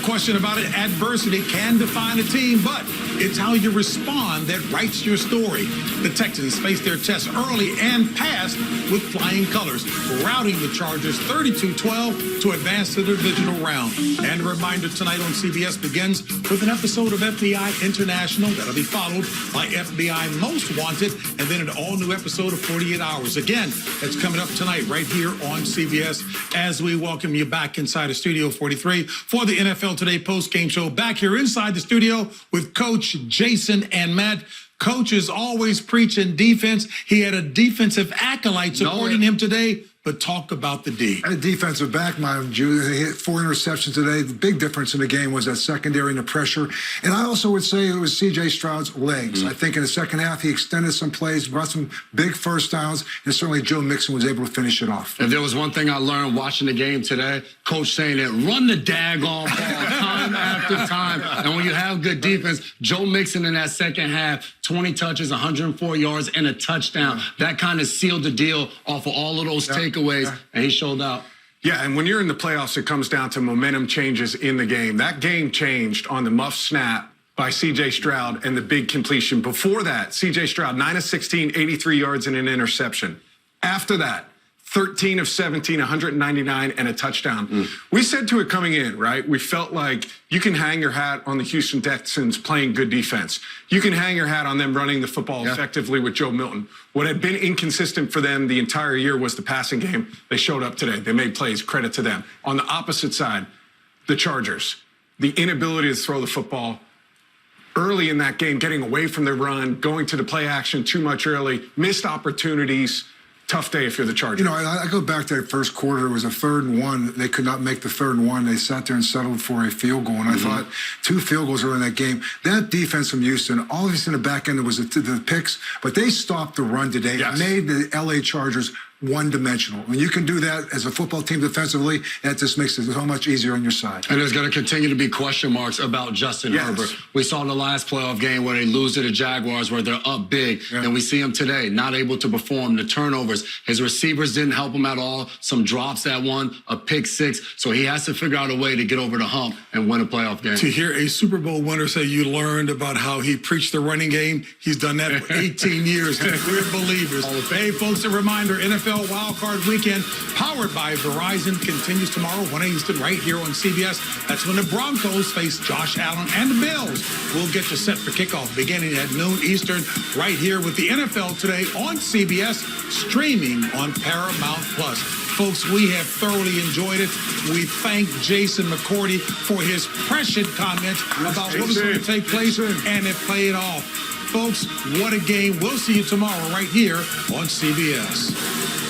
question about it. Adversity can define a team, but it's how you respond that writes your story. The Texans faced their test early and passed with flying colors, routing the Chargers 32-12 to advance to the divisional round. And a reminder tonight on CBS begins with an episode of FBI International that'll be followed by FBI Most Wanted, and then an all-new episode of 48 Hours. Again, that's coming up tonight right here on CBS as we welcome you back inside of Studio 43 for the NFL Today post-game show. Back here inside the studio with Coach Jason and Matt. Coach is always preaching defense. He had a defensive acolyte supporting him today. But talk about the D. A defensive back, mind you. They hit 4 interceptions today. The big difference in the game was that secondary and the pressure. And I also would say it was C.J. Stroud's legs. I think in the second half, he extended some plays, brought some big first downs, and certainly Joe Mixon was able to finish it off. If there was one thing I learned watching the game today, Coach saying that run the daggone ball time after time. And when you have good defense, Joe Mixon in that second half, 20 touches, 104 yards, and a touchdown. That kind of sealed the deal off of all of those takeaways, and he showed out. Yeah, and when you're in the playoffs, it comes down to momentum changes in the game. That game changed on the muff snap by C.J. Stroud and the big completion. Before that, C.J. Stroud, 9 of 16, 83 yards and an interception. After that, 13 of 17, 199, and a touchdown. We said to it coming in, right? We felt like you can hang your hat on the Houston Texans playing good defense. You can hang your hat on them running the football effectively with Joe Milton. What had been inconsistent for them the entire year was the passing game. They showed up today. They made plays. Credit to them. On the opposite side, the Chargers, the inability to throw the football early in that game, getting away from their run, going to the play action too much early, missed opportunities. Tough day if you're the Chargers. You know, I go back to that first quarter. It was a 3rd and 1. They could not make the 3rd and 1. They sat there and settled for a field goal. And I thought 2 field goals were in that game. That defense from Houston, all of this in the back end was the picks, but they stopped the run today. It made the LA Chargers one-dimensional. When you can do that as a football team defensively, that just makes it so much easier on your side. And there's going to continue to be question marks about Justin Herbert. We saw in the last playoff game where they lose to the Jaguars where they're up big, and we see him today not able to perform. The turnovers, his receivers didn't help him at all. Some drops that one, a pick 6. So he has to figure out a way to get over the hump and win a playoff game. To hear a Super Bowl winner say you learned about how he preached the running game, he's done that for 18 years. We're believers. Hey, folks, a reminder, NFL Wild Card Weekend, powered by Verizon, continues tomorrow, 1 Eastern, right here on CBS. That's when the Broncos face Josh Allen and the Bills. We'll get you set for kickoff beginning at noon Eastern, right here with the NFL Today on CBS, streaming on Paramount+. Folks, we have thoroughly enjoyed it. We thank Jason McCourty for his prescient comments about what was going to take place, and it played off. Folks, what a game. We'll see you tomorrow right here on CBS.